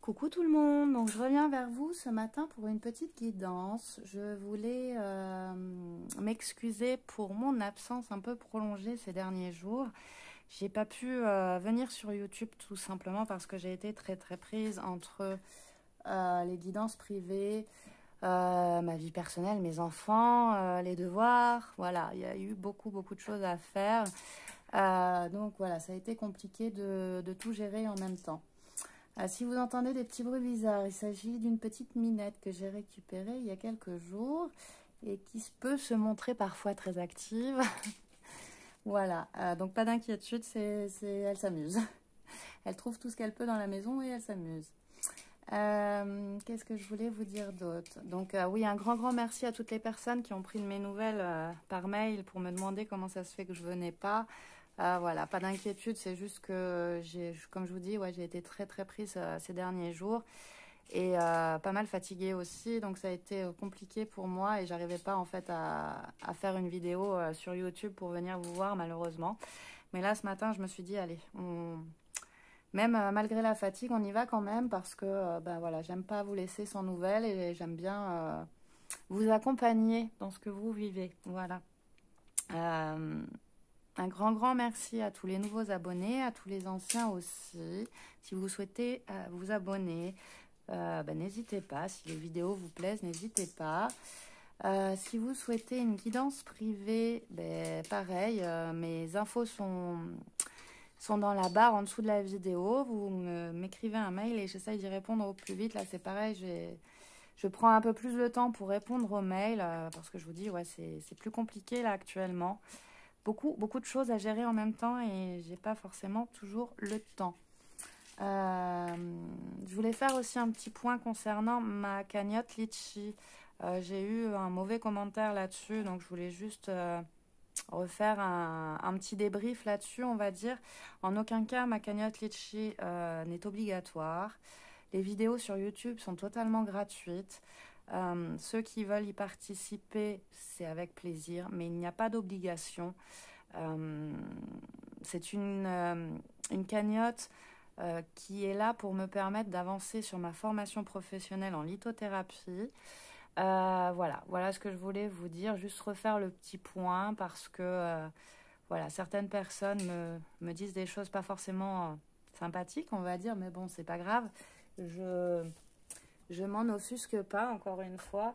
Coucou tout le monde, donc je reviens vers vous ce matin pour une petite guidance. Je voulais m'excuser pour mon absence un peu prolongée ces derniers jours. J'ai pas pu venir sur YouTube tout simplement parce que j'ai été très prise entre les guidances privées, ma vie personnelle, mes enfants, les devoirs. Voilà, il y a eu beaucoup de choses à faire. Donc voilà, ça a été compliqué de tout gérer en même temps. Si vous entendez des petits bruits bizarres, il s'agit d'une petite minette que j'ai récupérée il y a quelques jours et qui peut se montrer parfois très active. Voilà, donc pas d'inquiétude, elle s'amuse. Elle trouve tout ce qu'elle peut dans la maison et elle s'amuse. Qu'est-ce que je voulais vous dire d'autre? Donc oui, un grand merci à toutes les personnes qui ont pris de mes nouvelles par mail pour me demander comment ça se fait que je venais pas. Voilà, pas d'inquiétude, c'est juste que comme je vous dis, ouais, j'ai été très prise ces derniers jours et pas mal fatiguée aussi, donc ça a été compliqué pour moi et j'arrivais pas en fait à faire une vidéo sur YouTube pour venir vous voir malheureusement. Mais là ce matin, je me suis dit allez, même malgré la fatigue, on y va quand même parce que ben voilà, j'aime pas vous laisser sans nouvelles et j'aime bien vous accompagner dans ce que vous vivez. Voilà. Un grand merci à tous les nouveaux abonnés, à tous les anciens aussi. Si vous souhaitez vous abonner, n'hésitez pas. Si les vidéos vous plaisent, n'hésitez pas. Si vous souhaitez une guidance privée, pareil, mes infos sont dans la barre en dessous de la vidéo. Vous m'écrivez un mail et j'essaye d'y répondre au plus vite. Là, c'est pareil, je prends un peu plus de temps pour répondre aux mails parce que je vous dis, ouais, c'est plus compliqué là actuellement. Beaucoup de choses à gérer en même temps et j'ai pas forcément toujours le temps. Je voulais faire aussi un petit point concernant ma cagnotte Litchi. J'ai eu un mauvais commentaire là-dessus, donc je voulais juste refaire un petit débrief là-dessus, on va dire. En aucun cas, ma cagnotte Litchi n'est obligatoire. Les vidéos sur YouTube sont totalement gratuites. Ceux qui veulent y participer, c'est avec plaisir, mais il n'y a pas d'obligation. C'est une cagnotte qui est là pour me permettre d'avancer sur ma formation professionnelle en lithothérapie. Voilà ce que je voulais vous dire, juste refaire le petit point parce que voilà, certaines personnes me disent des choses pas forcément sympathiques, on va dire, mais bon, c'est pas grave. Je m'en offusque pas, encore une fois.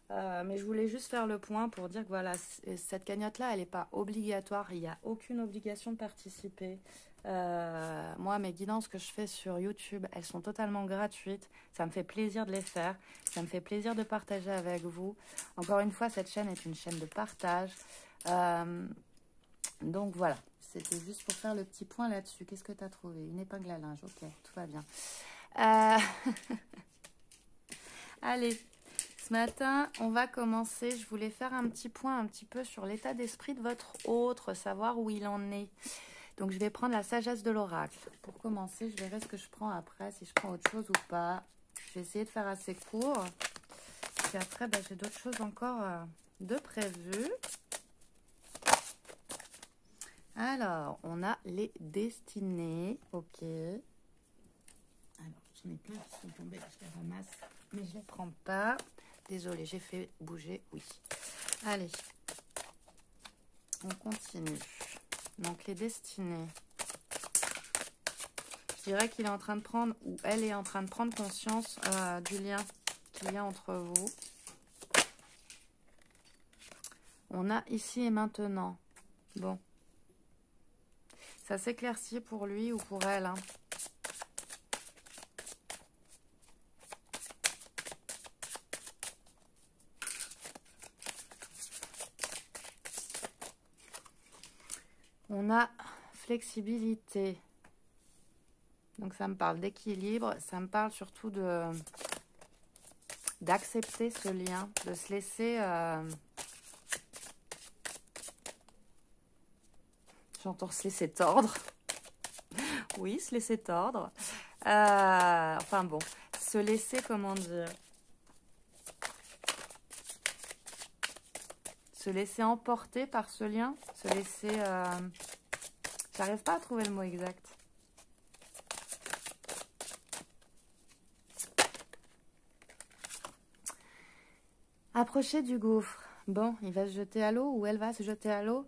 Mais je voulais juste faire le point pour dire que voilà, cette cagnotte-là, elle n'est pas obligatoire. Il n'y a aucune obligation de participer. Moi, mes guidances que je fais sur YouTube, elles sont totalement gratuites. Ça me fait plaisir de les faire. Ça me fait plaisir de partager avec vous. Encore une fois, cette chaîne est une chaîne de partage. Donc voilà, c'était juste pour faire le petit point là-dessus. Qu'est-ce que tu as trouvé? Une épingle à linge. Ok, tout va bien. Allez, ce matin, on va commencer. Je voulais faire un petit point un petit peu sur l'état d'esprit de votre autre, savoir où il en est. Donc, je vais prendre la sagesse de l'oracle. Pour commencer, je verrai ce que je prends après, si je prends autre chose ou pas. Je vais essayer de faire assez court. Puis après, j'ai d'autres choses encore de prévues. Alors, on a les destinées. Ok. Alors, j'en ai plein qui sont tombés, je les ramasse, mais je ne les prends pas. Désolée, j'ai fait bouger, oui. Allez, on continue. Donc, les destinées. Je dirais qu'il est en train de prendre, ou elle est en train de prendre conscience du lien qu'il y a entre vous. On a ici et maintenant. Bon. Ça s'éclaircit pour lui ou pour elle, hein. On a flexibilité. Donc, ça me parle d'équilibre. Ça me parle surtout d'accepter ce lien, de se laisser... J'entends se laisser tordre. Oui, se laisser tordre. Enfin bon, se laisser, comment dire... Se laisser emporter par ce lien. Se laisser... J'arrive pas à trouver le mot exact. Approcher du gouffre. Bon, il va se jeter à l'eau ou elle va se jeter à l'eau.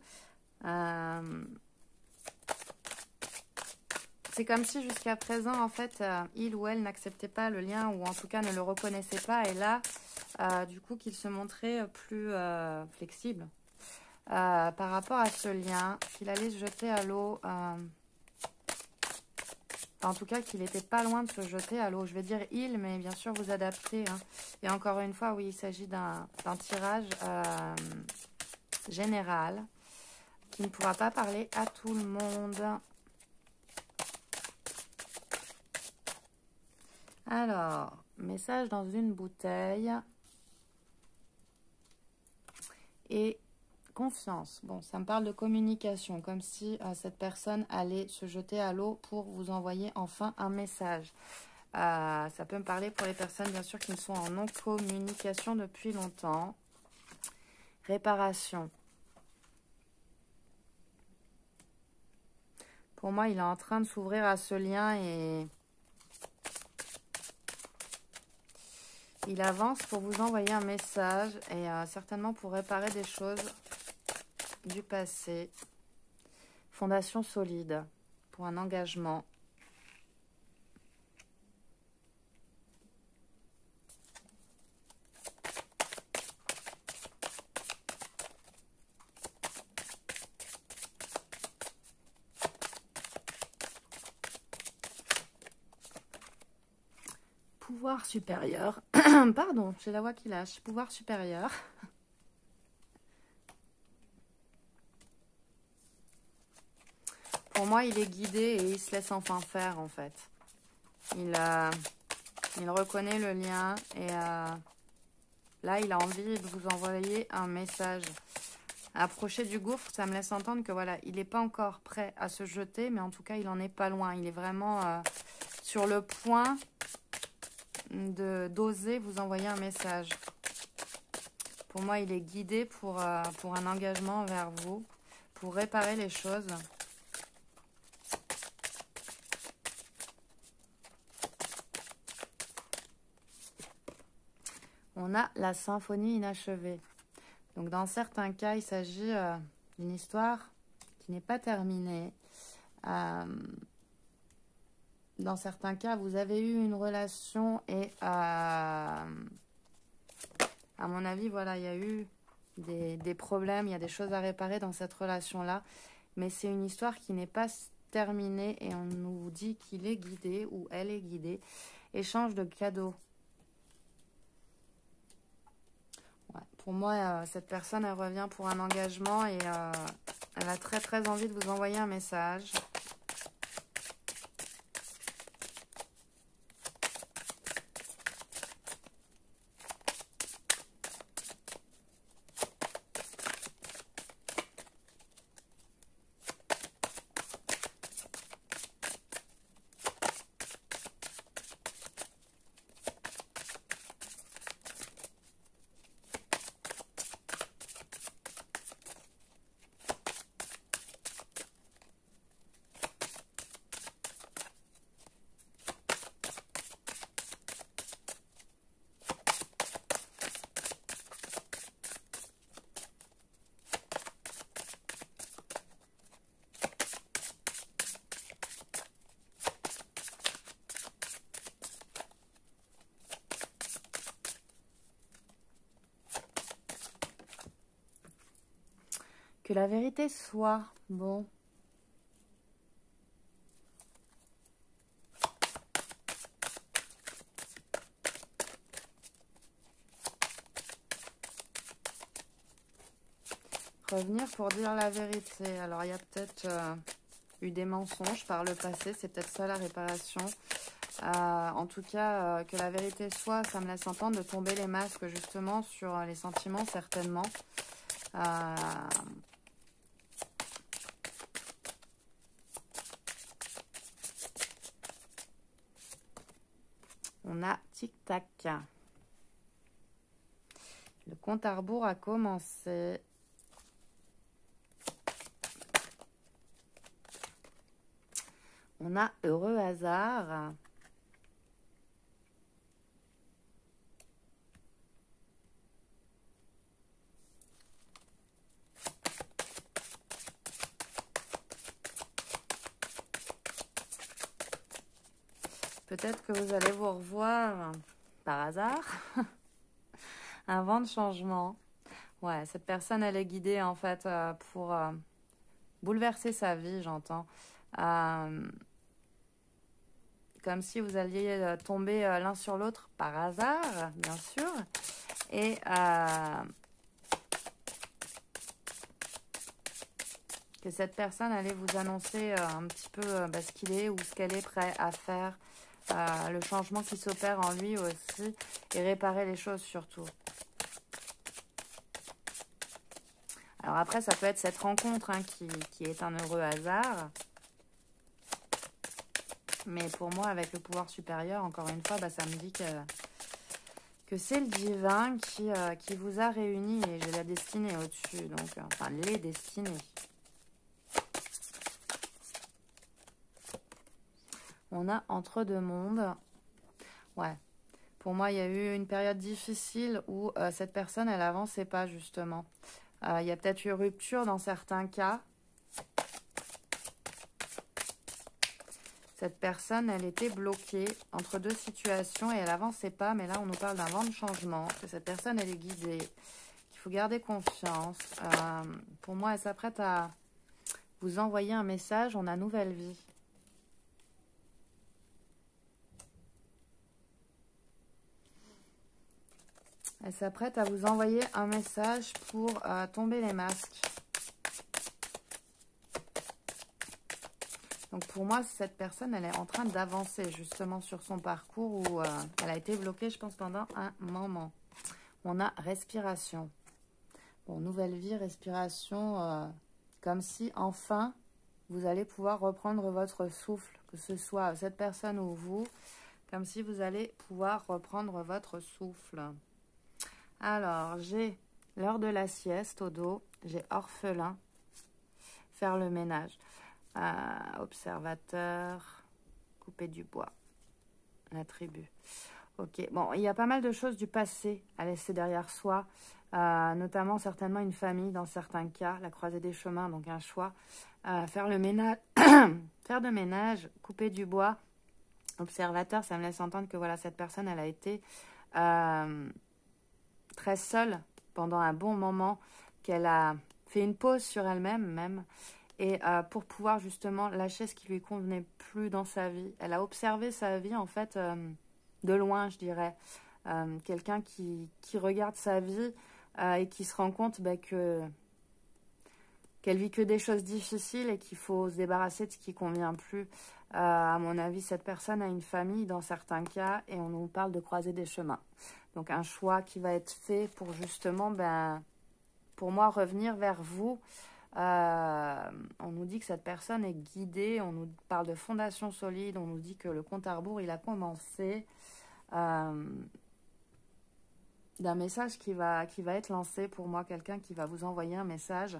C'est comme si jusqu'à présent, en fait, il ou elle n'acceptait pas le lien ou en tout cas ne le reconnaissait pas. Et là, du coup, qu'il se montrait plus flexible par rapport à ce lien, qu'il allait se jeter à l'eau. En tout cas, qu'il n'était pas loin de se jeter à l'eau. Je vais dire il, mais bien sûr, vous adaptez. Hein. Et encore une fois, oui, il s'agit d'un tirage général qui ne pourra pas parler à tout le monde. Alors, message dans une bouteille. Et confiance. Bon, ça me parle de communication, comme si cette personne allait se jeter à l'eau pour vous envoyer enfin un message. Ça peut me parler pour les personnes, bien sûr, qui sont en non-communication depuis longtemps. Réparation. Pour moi, il est en train de s'ouvrir à ce lien et il avance pour vous envoyer un message et certainement pour réparer des choses du passé. Fondation solide pour un engagement. Pouvoir supérieur. Pardon, j'ai la voix qui lâche. Pouvoir supérieur. Pour moi, il est guidé et il se laisse enfin faire, en fait. Il reconnaît le lien et là, il a envie de vous envoyer un message. Approcher du gouffre, ça me laisse entendre que voilà, il n'est pas encore prêt à se jeter, mais en tout cas, il en est pas loin. Il est vraiment sur le point d'oser vous envoyer un message. Pour moi, il est guidé pour un engagement vers vous, pour réparer les choses. On a la symphonie inachevée. Donc, dans certains cas, il s'agit d'une histoire qui n'est pas terminée. Dans certains cas, vous avez eu une relation et, à mon avis, voilà, il y a eu des problèmes, il y a des choses à réparer dans cette relation-là. Mais c'est une histoire qui n'est pas terminée et on nous dit qu'il est guidé ou elle est guidée. Échange de cadeaux. Ouais, pour moi, cette personne, elle revient pour un engagement et elle a très très envie de vous envoyer un message. Que la vérité soit, bon. Revenir pour dire la vérité. Alors, il y a peut-être eu des mensonges par le passé. C'est peut-être ça la réparation. En tout cas, que la vérité soit, ça me laisse entendre de tomber les masques justement sur les sentiments, certainement. On a tic-tac. Le compte à rebours a commencé. On a heureux hasard. Peut-être que vous allez vous revoir par hasard. Un vent de changement. Ouais, cette personne, elle est guidée en fait pour bouleverser sa vie, j'entends. Euh, Comme si vous alliez tomber l'un sur l'autre par hasard, bien sûr. Et que cette personne allait vous annoncer un petit peu ce qu'il est ou ce qu'elle est prêt à faire, le changement qui s'opère en lui aussi, et réparer les choses surtout. Alors après, ça peut être cette rencontre hein, qui est un heureux hasard. Mais pour moi, avec le pouvoir supérieur, encore une fois, ça me dit que c'est le divin qui vous a réunis. Et j'ai la destinée au-dessus, donc enfin les destinées. On a entre deux mondes. Ouais. Pour moi, il y a eu une période difficile où cette personne, elle avançait pas, justement. Il y a peut-être eu rupture dans certains cas. Cette personne, elle était bloquée entre deux situations et elle avançait pas. Mais là, on nous parle d'un vent de changement, que cette personne, elle est guidée, qu'il faut garder confiance. Pour moi, elle s'apprête à vous envoyer un message. On a nouvelle vie. Elle s'apprête à vous envoyer un message pour tomber les masques. Donc pour moi, cette personne, elle est en train d'avancer justement sur son parcours où elle a été bloquée, je pense, pendant un moment. On a respiration. Bon, nouvelle vie, respiration, comme si enfin, vous allez pouvoir reprendre votre souffle, que ce soit cette personne ou vous, comme si vous allez pouvoir reprendre votre souffle. Alors, j'ai l'heure de la sieste au dos, j'ai orphelin, faire le ménage. Observateur, couper du bois, la tribu. Ok, bon, il y a pas mal de choses du passé à laisser derrière soi, notamment certainement une famille dans certains cas, la croisée des chemins, donc un choix. Faire le ménage, faire de ménage, couper du bois. Observateur, ça me laisse entendre que voilà, cette personne, elle a été très seule pendant un bon moment, qu'elle a fait une pause sur elle-même même. Et pour pouvoir justement lâcher ce qui lui convenait plus dans sa vie. Elle a observé sa vie en fait de loin, je dirais. Quelqu'un qui regarde sa vie et qui se rend compte qu'elle vit que des choses difficiles et qu'il faut se débarrasser de ce qui ne convient plus. À mon avis, cette personne a une famille dans certains cas et on nous parle de croiser des chemins. Donc un choix qui va être fait pour justement, pour moi, revenir vers vous. On nous dit que cette personne est guidée, on nous parle de fondation solide, on nous dit que le compte à rebours, il a commencé, d'un message qui va être lancé pour moi, quelqu'un qui va vous envoyer un message.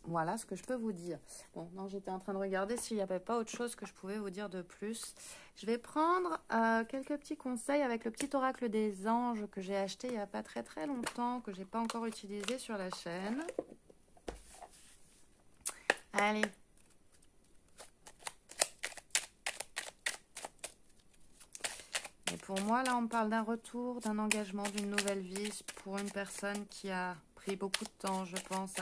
Voilà ce que je peux vous dire. Bon, non, j'étais en train de regarder s'il n'y avait pas autre chose que je pouvais vous dire de plus. Je vais prendre quelques petits conseils avec le petit oracle des anges que j'ai acheté il n'y a pas très très longtemps, que je n'ai pas encore utilisé sur la chaîne. Allez. Et pour moi, là, on me parle d'un retour, d'un engagement, d'une nouvelle vie pour une personne qui a pris beaucoup de temps, je pense,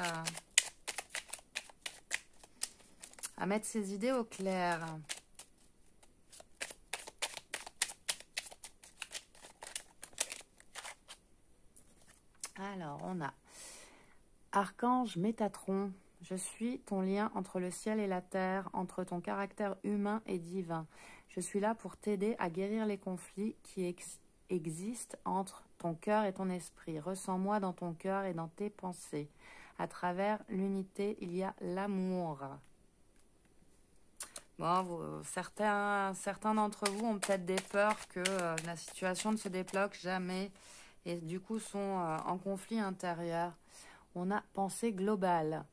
à mettre ses idées au clair. Alors, on a Archange Métatron. Je suis ton lien entre le ciel et la terre, entre ton caractère humain et divin. Je suis là pour t'aider à guérir les conflits qui existent entre ton cœur et ton esprit. Ressens-moi dans ton cœur et dans tes pensées. À travers l'unité, il y a l'amour. Bon, certains d'entre vous ont peut-être des peurs que la situation ne se débloque jamais et du coup sont en conflit intérieur. On a pensée globale.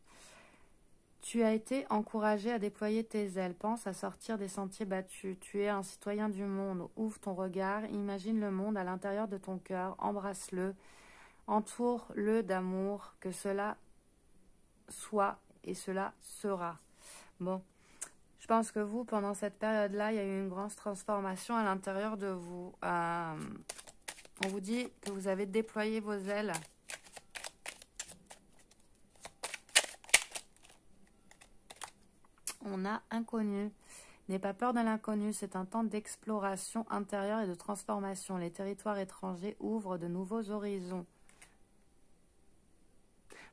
Tu as été encouragé à déployer tes ailes. Pense à sortir des sentiers battus. Tu es un citoyen du monde. Ouvre ton regard. Imagine le monde à l'intérieur de ton cœur. Embrasse-le. Entoure-le d'amour. Que cela soit et cela sera. Bon, je pense que vous, pendant cette période-là, il y a eu une grande transformation à l'intérieur de vous. On vous dit que vous avez déployé vos ailes. On a inconnu. N'aie pas peur de l'inconnu, c'est un temps d'exploration intérieure et de transformation. Les territoires étrangers ouvrent de nouveaux horizons.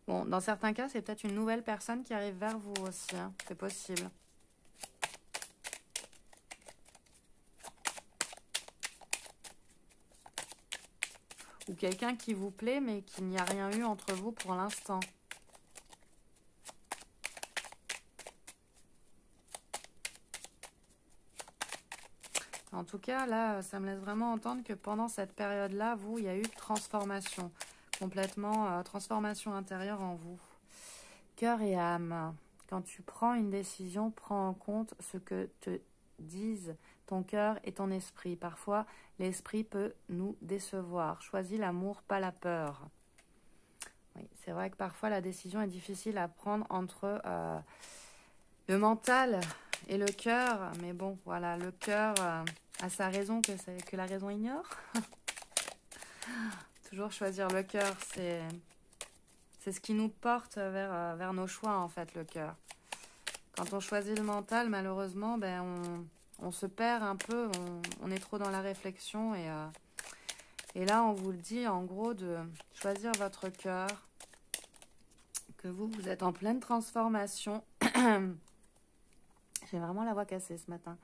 Bon, dans certains cas, c'est peut-être une nouvelle personne qui arrive vers vous aussi, hein. C'est possible. Ou quelqu'un qui vous plaît, mais qu'il n'y a rien eu entre vous pour l'instant. En tout cas, là, ça me laisse vraiment entendre que pendant cette période-là, vous, il y a eu transformation. Complètement, transformation intérieure en vous. Cœur et âme. Quand tu prends une décision, prends en compte ce que te disent ton cœur et ton esprit. Parfois, l'esprit peut nous décevoir. Choisis l'amour, pas la peur. Oui, c'est vrai que parfois, la décision est difficile à prendre entre le mental et le cœur. Mais bon, voilà, le cœur a sa raison que la raison ignore. Toujours choisir le cœur, c'est ce qui nous porte vers nos choix, en fait, le cœur. Quand on choisit le mental, malheureusement, ben, on se perd un peu, on est trop dans la réflexion. Et là, on vous le dit, en gros, de choisir votre cœur, que vous êtes en pleine transformation. J'ai vraiment la voix cassée ce matin.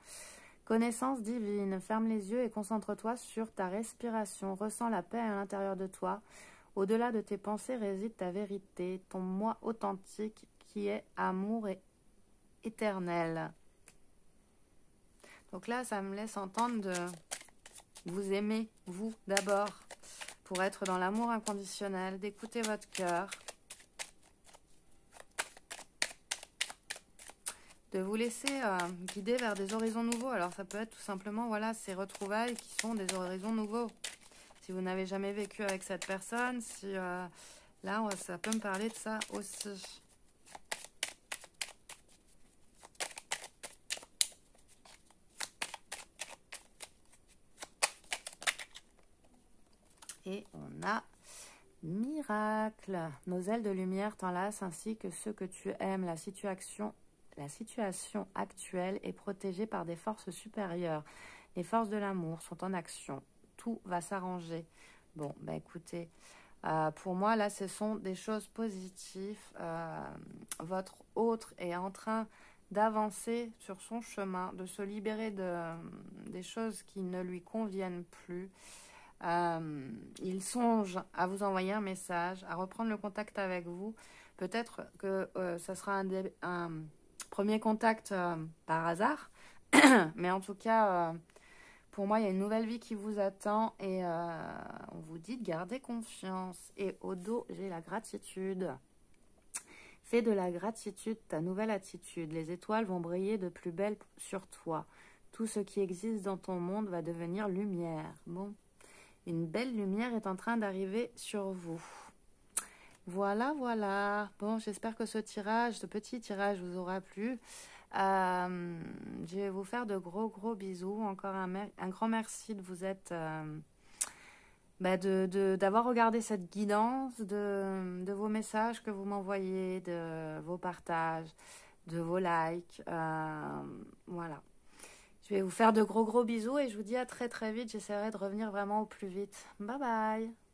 Connaissance divine, ferme les yeux et concentre-toi sur ta respiration. Ressens la paix à l'intérieur de toi. Au-delà de tes pensées réside ta vérité, ton moi authentique qui est amour et éternel. Donc là, ça me laisse entendre de vous aimer, vous d'abord, pour être dans l'amour inconditionnel, d'écouter votre cœur, de vous laisser guider vers des horizons nouveaux. Alors ça peut être tout simplement, voilà, ces retrouvailles qui sont des horizons nouveaux. Si vous n'avez jamais vécu avec cette personne, si là, ça peut me parler de ça aussi. Et on a miracle. Nos ailes de lumière t'enlacent ainsi que ceux que tu aimes. La situation actuelle est protégée par des forces supérieures. Les forces de l'amour sont en action. Tout va s'arranger. Bon, bah écoutez, pour moi, là, ce sont des choses positives. Votre autre est en train d'avancer sur son chemin, de se libérer des choses qui ne lui conviennent plus. Il songe à vous envoyer un message, à reprendre le contact avec vous. Peut-être que ça sera un premier contact par hasard, mais en tout cas, pour moi, il y a une nouvelle vie qui vous attend et on vous dit de garder confiance. Et au dos, j'ai la gratitude. Fais de la gratitude ta nouvelle attitude. Les étoiles vont briller de plus belle sur toi. Tout ce qui existe dans ton monde va devenir lumière. Bon. Une belle lumière est en train d'arriver sur vous. Voilà, voilà. Bon, j'espère que ce petit tirage vous aura plu. Je vais vous faire de gros bisous. Encore un grand merci de vous être... d'avoir regardé cette guidance, de vos messages que vous m'envoyez, de vos partages, de vos likes. Voilà. Je vais vous faire de gros bisous et je vous dis à très vite. J'essaierai de revenir vraiment au plus vite. Bye bye.